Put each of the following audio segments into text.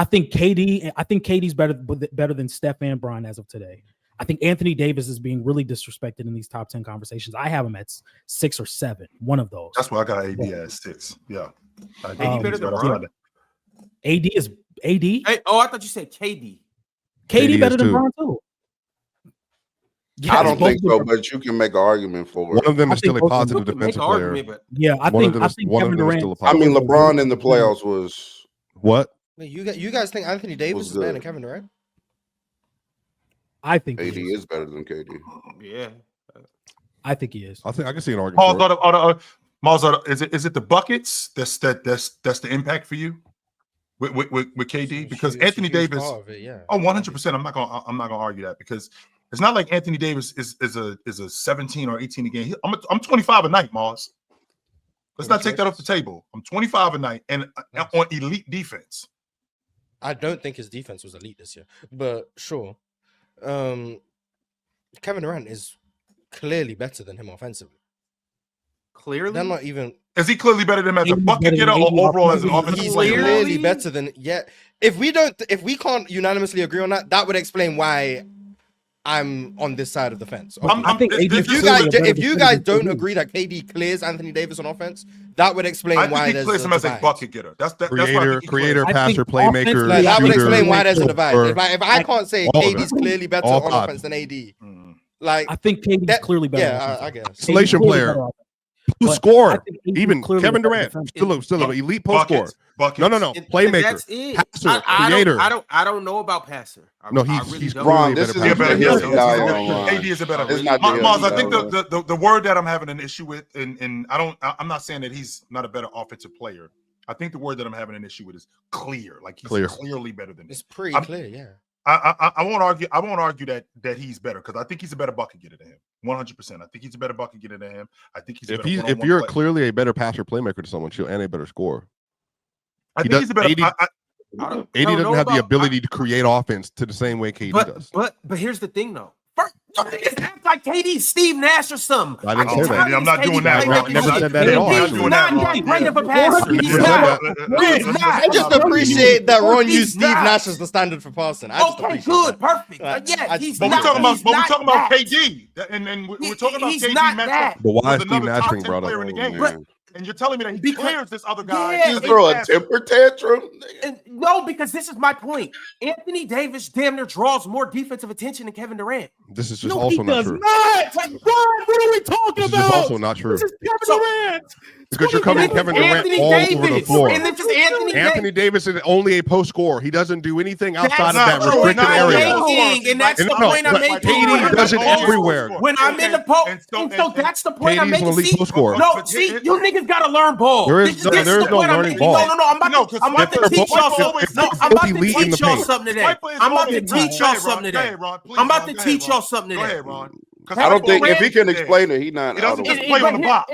I think KD's better than Steph and Bron as of today. I think Anthony Davis is being really disrespected in these top 10 conversations. I have him at 6 or 7, one of those. That's why I got AD at 6. Yeah. AD better than Bron? AD is AD. Hey, I thought you said KD. KD better than Bron too. Yeah, I don't think so, but you can make an argument for it. One of them is still a positive defensive player. Yeah, I think Kevin Durant. I mean, LeBron in the playoffs was what? Wait, you guys think Anthony Davis is better than Kevin Durant? I think AD is better than KD. Yeah, I think he is. I can see an argument. Is it the buckets that's the impact for you with KD? Because Anthony Davis, 100%. I'm not gonna argue that because it's not like Anthony Davis is a 17 or 18 a game. I'm 25 a night, Mars. Let's not take that off the table. I'm 25 a night and on elite defense. I don't think his defense was elite this year, but sure. Kevin Durant is clearly better than him offensively. Clearly, they're not even. Is he clearly better than him as a bucket getter or overall as an offensive player? He's clearly better than. Yeah, if we can't unanimously agree on that, that would explain why I'm on this side of the fence. I think if you guys don't agree that KD clears Anthony Davis on offense, that would explain why there's he clears him as a bucket getter. That's creator, passer, playmaker. Like, that would explain why there's a divide. If I can't say KD's clearly better on offense than AD, like I think KD's clearly better. Yeah, I guess. Isolation player. Who scored? Even Kevin Durant, still an elite post scorer. No. Playmaker, passer, creator. I don't know about passer. He's Ron. This is AD is a better. Mars, I think the word that I'm having an issue with, and I'm not saying that he's not a better offensive player. I think the word that I'm having an issue with is clear. Like he's clearly better than him. It's pretty clear, yeah. I won't argue that he's better because I think he's a better bucket getter than him. 100%. I think he's a better bucket getter than him. I think he's if you're clearly a better passer playmaker to someone, and a better scorer. I think he's a better. AD doesn't have the ability to create offense to the same way KD does. But here's the thing though. Niggas act like KD's Steve Nash or something. I didn't say that. I'm not doing that. I never said that at all. He's not that great of a passer. He's not. I just appreciate that Ron used Steve Nash as the standard for passing. Okay, good, perfect. Yeah, he's not. But we're talking about KD, and we're talking about KD. But why is Steve Nash being brought up? And you're telling me that he clears this other guy. Yeah, you throw a temper tantrum? No, because this is my point. Anthony Davis damn near draws more defensive attention than Kevin Durant. This is just also not true. Not. Like, what are we talking about? This is also not true. This is Kevin Durant. Because you're covering Kevin Durant all over the floor. And this is Anthony Davis is only a post scorer. He doesn't do anything outside of that restricted area. And that's the point I'm making. KD does it everywhere. When I'm in the post, so that's the point I'm making. No, see, you niggas gotta learn ball. There is no learning ball. No, I'm about to teach y'all something. No, I'm about to teach y'all something today. I'm about to teach y'all something today. I'm about to teach y'all something today. Go ahead, Ron. I don't think if he can explain it, he doesn't just play on the box.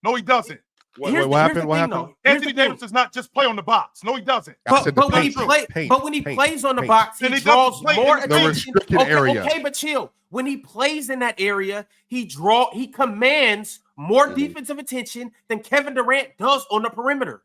No, he doesn't. What happened? Anthony Davis does not just play on the box. No, he doesn't. But when he plays on the box, he draws more attention. Okay, but chill. When he plays in that area, he commands more defensive attention than Kevin Durant does on the perimeter.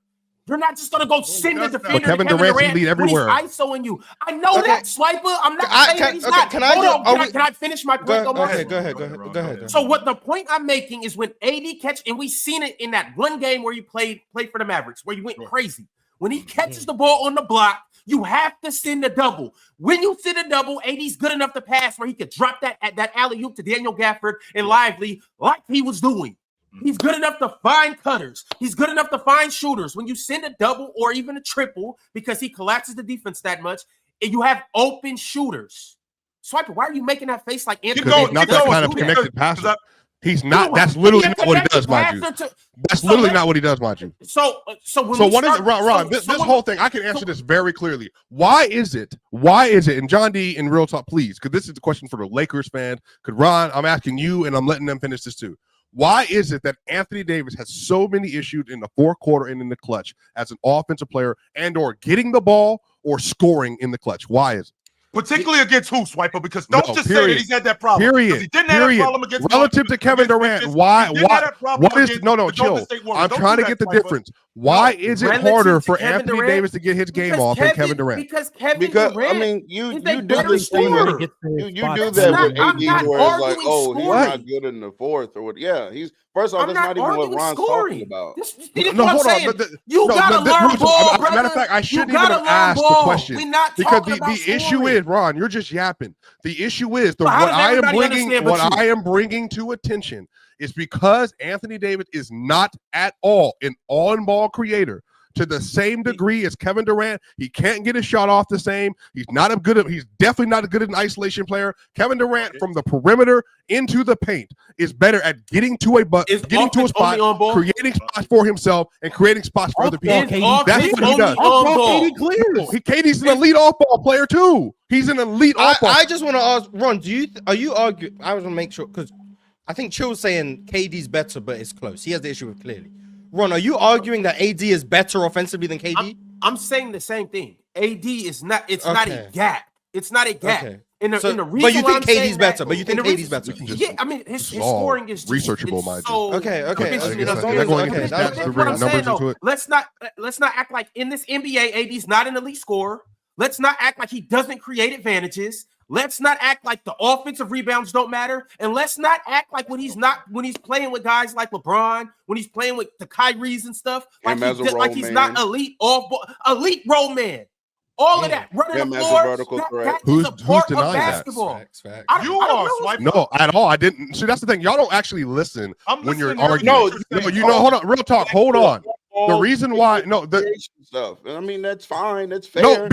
You're not just gonna go send the defender. Kevin Durant's lead everywhere. He's ISOing you. I know that, Swiper. I'm not saying he's not. Can I finish my point? Go ahead. So what the point I'm making is when AD catch, and we seen it in that one game where you played for the Mavericks, where you went crazy. When he catches the ball on the block, you have to send a double. When you send a double, AD's good enough to pass where he could drop that alley-oop to Daniel Gafford and Lively like he was doing. He's good enough to find cutters. He's good enough to find shooters. When you send a double or even a triple, because he collapses the defense that much, and you have open shooters. Swiper, why are you making that face like Anthony? Because he's not that kind of connected passer. He's not. That's literally not what he does, mind you. That's literally not what he does, mind you. So what is it, Ron? This whole thing, I can answer this very clearly. Why is it? And John D in Real Talk, please, because this is the question for the Lakers fan. Could Ron? I'm asking you, and I'm letting them finish this too. Why is it that Anthony Davis has so many issues in the fourth quarter and in the clutch as an offensive player and/or getting the ball or scoring in the clutch? Why is it? Particularly against who, Swiper? Because don't just say that he's had that problem. Period. He didn't have that problem against relative to Kevin Durant. Why? What is? No, chill. I'm trying to get the difference. Why is it relative harder to for Kevin Anthony Durant, Davis to get his game off than Kevin Durant? Because Kevin Because I Durant mean, you is do a better this thing scorer. that you do That's that not- with I'm AD, not where it's like, arguing oh, he's scoring. not good in the fourth or what? Yeah, he's first off, I'm that's not even what arguing Ron's scoring. talking about. This No, what I'm hold on. saying. You No, gotta no, learn ball, matter of fact, I shouldn't even have asked the question. We're not Because talking about the issue scoring. is, Ron, you're just yapping. The issue is Well, how what does I am everybody bringing, understand but you? I am bringing to attention is because Anthony Davis is not at all an on-ball creator to the same degree as Kevin Durant. He can't get his shot off the same. He's definitely not as good as an isolation player. Kevin Durant from the perimeter into the paint is better at getting to a spot, creating spots for himself, and creating spots for other people. That's what he does. KD's an elite off-ball player too. He's an elite off-ball. I just want to ask Ron, are you arguing? I want to make sure, because I think Chill's saying KD's better, but it's close. He has the issue with clearly. Ron, are you arguing that AD is better offensively than KD? I'm saying the same thing. AD is not. It's not a gap. It's not a gap. Okay. In the reason but you think KD's that, better? But you think KD's better? Yeah, I mean his scoring is just, researchable, mind you. Okay. That's what I'm saying, though. Let's not act like in this NBA, AD's not an elite scorer. Let's not act like he doesn't create advantages. Let's not act like the offensive rebounds don't matter, and let's not act like when he's playing with guys like LeBron, when he's playing with the Kyries and stuff, like he's not elite role man. All of that running the floor. Who's a part denying of basketball. that? You are Swiper. No, at all. I didn't. See, that's the thing. Y'all don't actually listen when you're arguing. No, hold on. Real talk. Hold on. The reason why, stuff. I mean, that's fine. That's fair. No,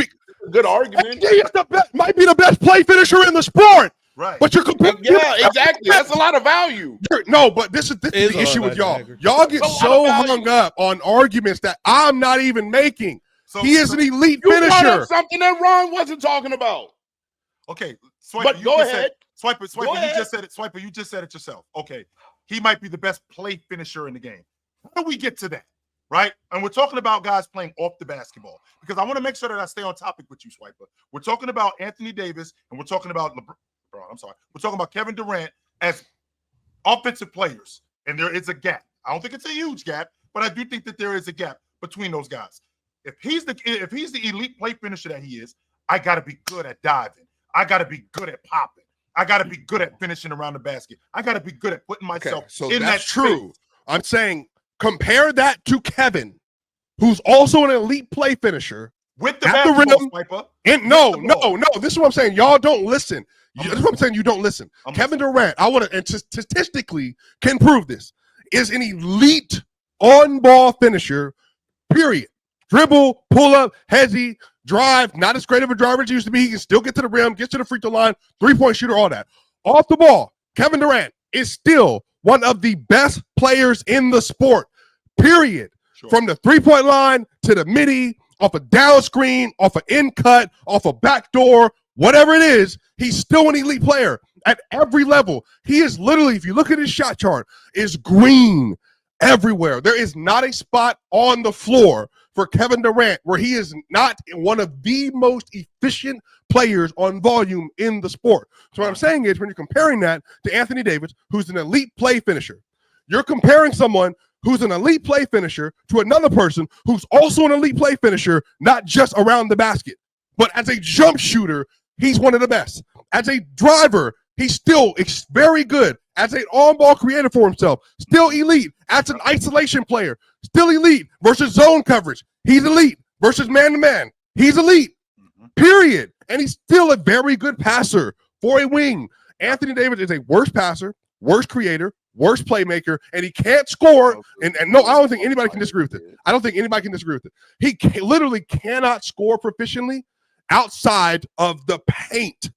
good argument. He is might be the best play finisher in the sport. Right. But you're comparing. Yeah, exactly. That's a lot of value. No, but this is the issue with y'all. Y'all get so hung up on arguments that I'm not even making. He is an elite finisher. Something that Ron wasn't talking about. Okay, Swiper, but go ahead. Swiper, you just said it. Swiper, you just said it yourself. Okay, he might be the best play finisher in the game. How do we get to that? Right? And we're talking about guys playing off the basketball because I want to make sure that I stay on topic with you, Swiper. We're talking about Anthony Davis and we're talking about LeBron. I'm sorry. We're talking about Kevin Durant as offensive players, and there is a gap. I don't think it's a huge gap, but I do think that there is a gap between those guys. If he's the elite play finisher that he is, I got to be good at diving. I got to be good at popping. I got to be good at finishing around the basket. I got to be good at putting myself in that true. Space. I'm saying compare that to Kevin, who's also an elite play finisher with the rim. Swiper, and no. This is what I'm saying. Y'all don't listen. That's what I'm saying. You don't listen. Kevin Durant, I want to, and statistically can prove this, is an elite on-ball finisher. Period. Dribble, pull up, hezzy, drive, not as great of a driver as he used to be. He can still get to the rim, get to the free throw line, three-point shooter, all that. Off the ball, Kevin Durant is still one of the best players in the sport, period. Sure. From the three-point line to the midi, off a down screen, off an in cut, off a backdoor, whatever it is, he's still an elite player at every level. He is literally, if you look at his shot chart, is green everywhere. There is not a spot on the floor for Kevin Durant where he is not one of the most efficient players on volume in the sport. So what I'm saying is when you're comparing that to Anthony Davis, who's an elite play finisher, you're comparing someone who's an elite play finisher to another person who's also an elite play finisher, not just around the basket, but as a jump shooter, he's one of the best. As a driver, he's still very good. As an on-ball creator for himself, still elite. As an isolation player, still elite. Versus zone coverage, he's elite. Versus man-to-man, he's elite. Period. And he's still a very good passer for a wing. Anthony Davis is a worse passer, worse creator, worse playmaker, and he can't score. And no, I don't think anybody can disagree with it. I don't think anybody can disagree with it. He literally cannot score proficiently outside of the paint.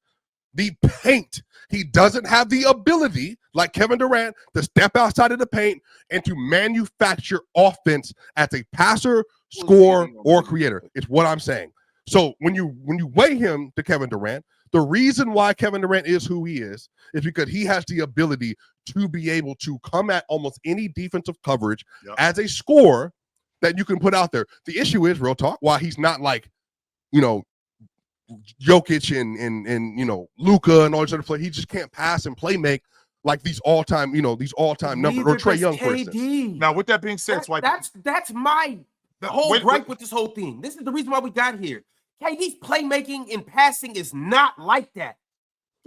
The paint. He doesn't have the ability, like Kevin Durant, to step outside of the paint and to manufacture offense as a passer, scorer, or creator. It's what I'm saying. So when you weigh him to Kevin Durant, the reason why Kevin Durant is who he is because he has the ability to be able to come at almost any defensive coverage as a scorer that you can put out there. The issue is, real talk, why he's not like, Jokic and Luka and all these other players. He just can't pass and play make like these all-time numbers, or Trae Young, for instance. Now, with that being said, Swipe, that's my The whole gripe with this whole thing. This is the reason why we got here. KD's playmaking and passing is not like that.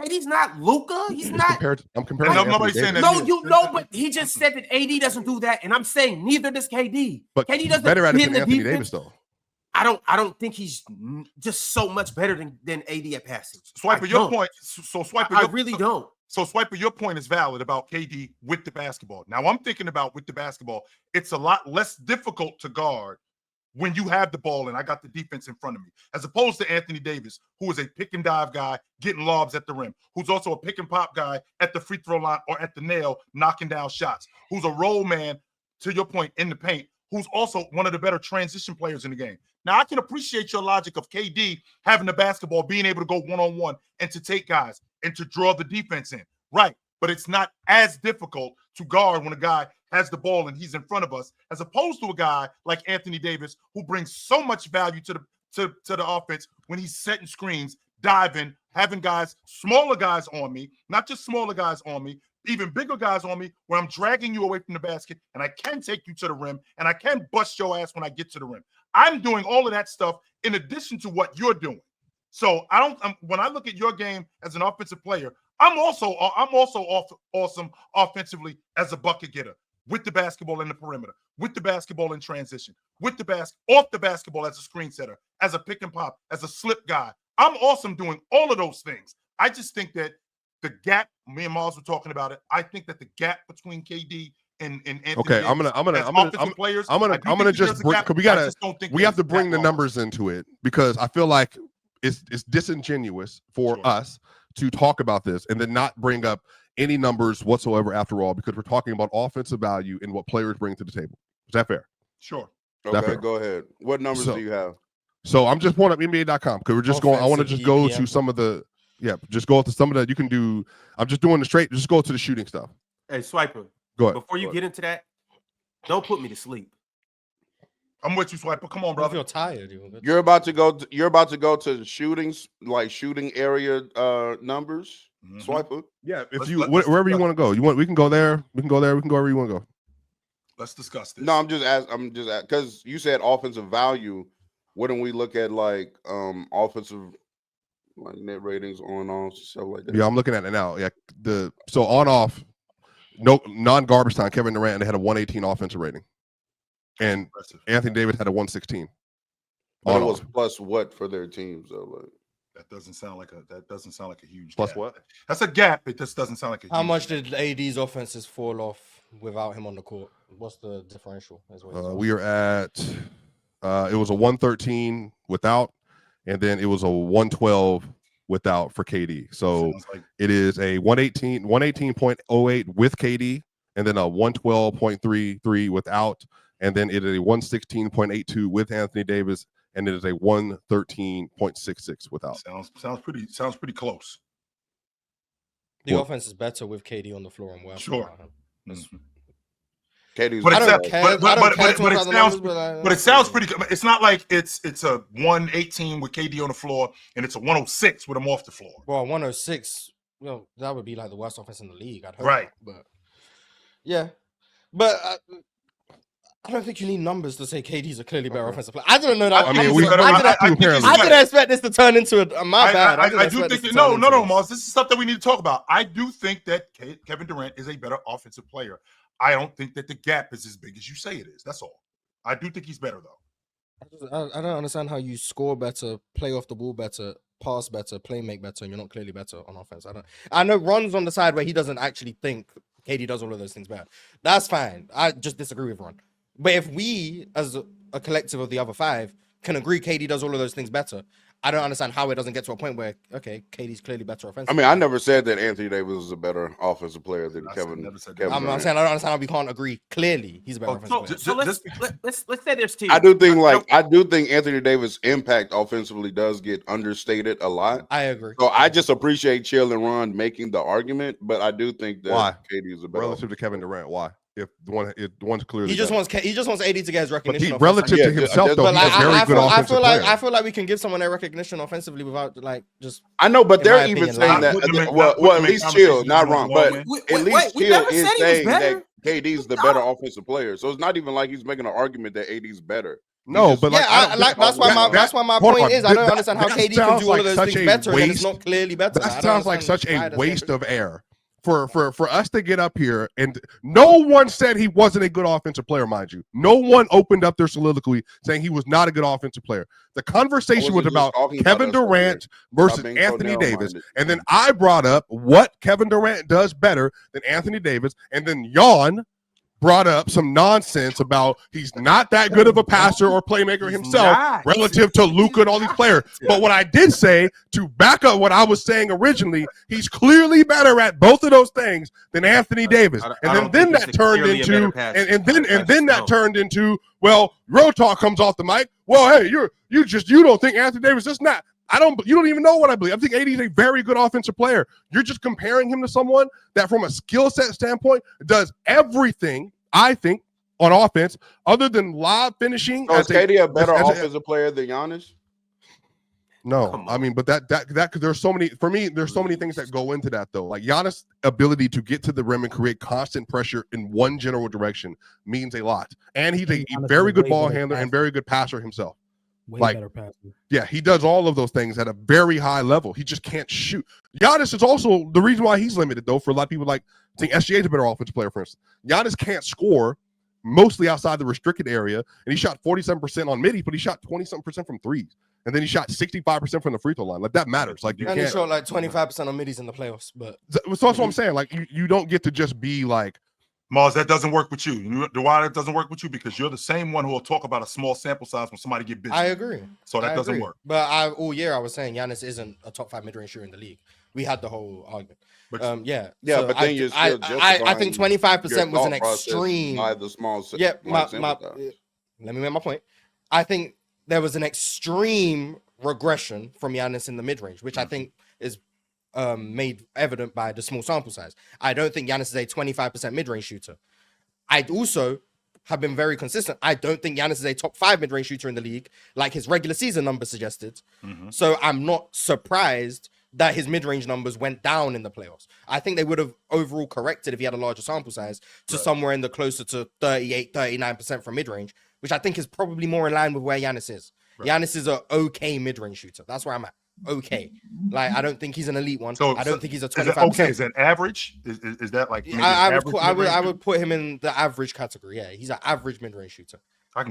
KD's not Luka. He's not. I'm comparing. Nobody's saying that. No, you know, but he just said that AD doesn't do that, and I'm saying neither does KD. But KD he's doesn't better at it than Anthony defense. Davis, though. I don't think he's just so much better than AD at passing. Swiper, your point. So Swiper, I really don't. So Swiper, your point is valid about KD with the basketball. Now I'm thinking about with the basketball, it's a lot less difficult to guard when you have the ball and I got the defense in front of me, as opposed to Anthony Davis, who is a pick and dive guy, getting lobs at the rim, who's also a pick and pop guy at the free throw line or at the nail, knocking down shots, who's a roll man, to your point, in the paint, who's also one of the better transition players in the game. Now, I can appreciate your logic of KD having the basketball, being able to go one-on-one and to take guys and to draw the defense in. Right. But it's not as difficult to guard when a guy has the ball and he's in front of us, as opposed to a guy like Anthony Davis, who brings so much value to the offense when he's setting screens, diving, having guys, smaller guys on me, not just smaller guys on me, even bigger guys on me, where I'm dragging you away from the basket and I can take you to the rim and I can bust your ass when I get to the rim. I'm doing all of that stuff in addition to what you're doing. So when I look at your game as an offensive player, I'm also awesome offensively as a bucket getter, with the basketball in the perimeter, with the basketball in transition, with the off the basketball as a screen setter, as a pick and pop, as a slip guy. I'm awesome doing all of those things. I just think that the gap, me and Miles were talking about it, I think that the gap between KD and Anthony okay, Davis, I'm gonna just bring, because we have to bring the numbers into it, because I feel like it's disingenuous for us to talk about this and then not bring up any numbers whatsoever after all, because we're talking about offensive value and what players bring to the table. Is that fair? Sure. Okay, go ahead. What numbers do you have? So I'm just pulling up NBA.com because we're just going. I want to just go to some of the, just go to some of that. You can do. I'm just doing the straight. Just go to the shooting stuff. Hey, Swiper. Go ahead. Before you get into that, don't put me to sleep. I'm with you, Swiper. Come on, brother. I feel tired. You're about to go. You're about to go to shootings, like shooting area numbers. Swiper. Yeah, if wherever you want to go, we can go there. We can go there. We can go wherever you want to go. Let's discuss this. No, I'm just asking because you said offensive value. Wouldn't we look at like offensive, like net ratings on off stuff like that? Yeah, I'm looking at it now. Yeah, so on off, no non-garbage time. Kevin Durant, they had a 118 offensive rating, and Anthony Davis had a 116. But it was plus what for their teams though? Like, that doesn't sound like a huge plus gap. what? That's a gap. It just doesn't sound like a huge How much gap. did AD's offenses fall off without him on the court? What's the differential? We are at it was a 113 without, and then it was a 112 without for KD. So it is a 118.08 with KD, and then a 112.33 without, and then it is a 116.82 with Anthony Davis, and it is a 113.66 without. Sounds pretty close. The offense is better with KD on the floor and well. Sure. KD's but it sounds pretty good. It's not like it's a 118 with KD on the floor and it's a 106 with him off the floor. Well, 106, that would be like the worst offense in the league. I'd hope. Right. But yeah, but I don't think you need numbers to say KD's a clearly better offensive player. I don't know that. I didn't expect this to turn into my bad. I do think that, no, Mars. This is stuff that we need to talk about. I do think that Kevin Durant is a better offensive player. I don't think that the gap is as big as you say it is. That's all. I do think he's better though. I don't understand how you score better, play off the ball better, pass better, play make better, and you're not clearly better on offense. I know Ron's on the side where he doesn't actually think KD does all of those things bad. That's fine. I just disagree with Ron. But if we, as a collective of the other five, can agree KD does all of those things better, I don't understand how it doesn't get to a point where, okay, KD's clearly better offensively. I mean, I never said that Anthony Davis was a better offensive player than Kevin. I'm not saying I don't understand how we can't agree. Clearly, he's a better offensive player. So let's say there's two. I do think Anthony Davis' impact offensively does get understated a lot. I agree. So I just appreciate Chill and Ron making the argument, but I do think that KD is a better relative to Kevin Durant. Why? If the one's clearly he just wants AD to get his recognition. Relative to himself, though, he's a very good offensive player. I feel like we can give someone that recognition offensively without just. I know, but they're even saying that. Well, at least Chill, not wrong, but at least Chill is saying that KD's the better offensive player. So it's not even like he's making an argument that AD's better. No, but that's why my point is I don't understand how KD can do all of those things better and it's not clearly better. That sounds like such a waste of air. For us to get up here, and no one said he wasn't a good offensive player, mind you. No one opened up their soliloquy saying he was not a good offensive player. The conversation was about Kevin Durant versus Anthony Davis, and then I brought up what Kevin Durant does better than Anthony Davis, and then Jan brought up some nonsense about he's not that good of a passer or playmaker himself relative to Luka and all these players. But what I did say, to back up what I was saying originally, he's clearly better at both of those things than Anthony Davis. And then that turned into, and then that turned into, well, Real Talk comes off the mic. Well, hey, you don't think Anthony Davis is not. You don't even know what I believe. I think AD is a very good offensive player. You're just comparing him to someone that from a skill set standpoint does everything, I think, on offense other than lob finishing. So is KD a better offensive player than Giannis? No, I mean, but that there's so many, for me, there's so many things that go into that though. Like Giannis' ability to get to the rim and create constant pressure in one general direction means a lot. And he's a very good ball handler and very good passer himself. Way better passer. Yeah, he does all of those things at a very high level. He just can't shoot. Giannis is also the reason why he's limited, though, for a lot of people like think SGA is a better offensive player, for instance. Giannis can't score mostly outside the restricted area, and he shot 47% on middies, but he shot 20-something% from threes. And then he shot 65% from the free throw line. Like, that matters. Like, you can't. He shot like 25% on middies in the playoffs. But so that's what I'm saying. Like, you don't get to just be like, Mars, that doesn't work with you. You know why that doesn't work with you? Because you're the same one who will talk about a small sample size when somebody get busy. I agree. So that doesn't work. But all year I was saying Giannis isn't a top 5 mid-range shooter in the league. We had the whole argument. But so but then you're still I think 25% was an extreme. By the small let me make my point. I think there was an extreme regression from Giannis in the mid-range, which I think is made evident by the small sample size. I don't think Giannis is a 25% mid-range shooter. I also have been very consistent. I don't think Giannis is a top 5 mid-range shooter in the league, like his regular season numbers suggested. So I'm not surprised that his mid-range numbers went down in the playoffs. I think they would have overall corrected if he had a larger sample size to somewhere in the closer to 38, 39% from mid-range, which I think is probably more in line with where Giannis is. Giannis is a okay mid-range shooter. That's where I'm at. Okay, like I don't think he's an elite one. I don't think he's a 25%. Is that average? Is that like? I would put him in the average category. Yeah, he's an average mid-range shooter,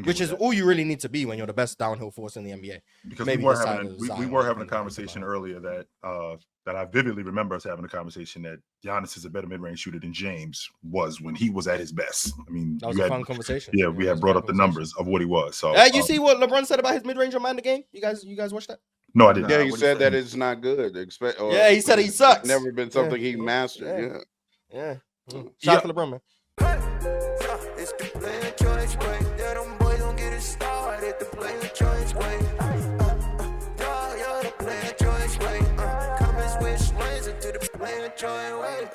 which is all you really need to be when you're the best downhill force in the NBA. Because we were having a conversation earlier that I vividly remember us having a conversation that Giannis is a better mid-range shooter than James was when he was at his best. I mean, that was a fun conversation. Yeah, we had brought up the numbers of what he was. So you see what LeBron said about his mid-range on Man the Game? You guys watched that? No, I didn't. Yeah, he said that it's not good. He said he sucks. Never been something he mastered. Yeah. Shout out to LeBron, man. It's the player choice way. Yeah, them boys don't get it started. The player choice way. Y'all the player choice way. Come and switch lanes into the player choice way.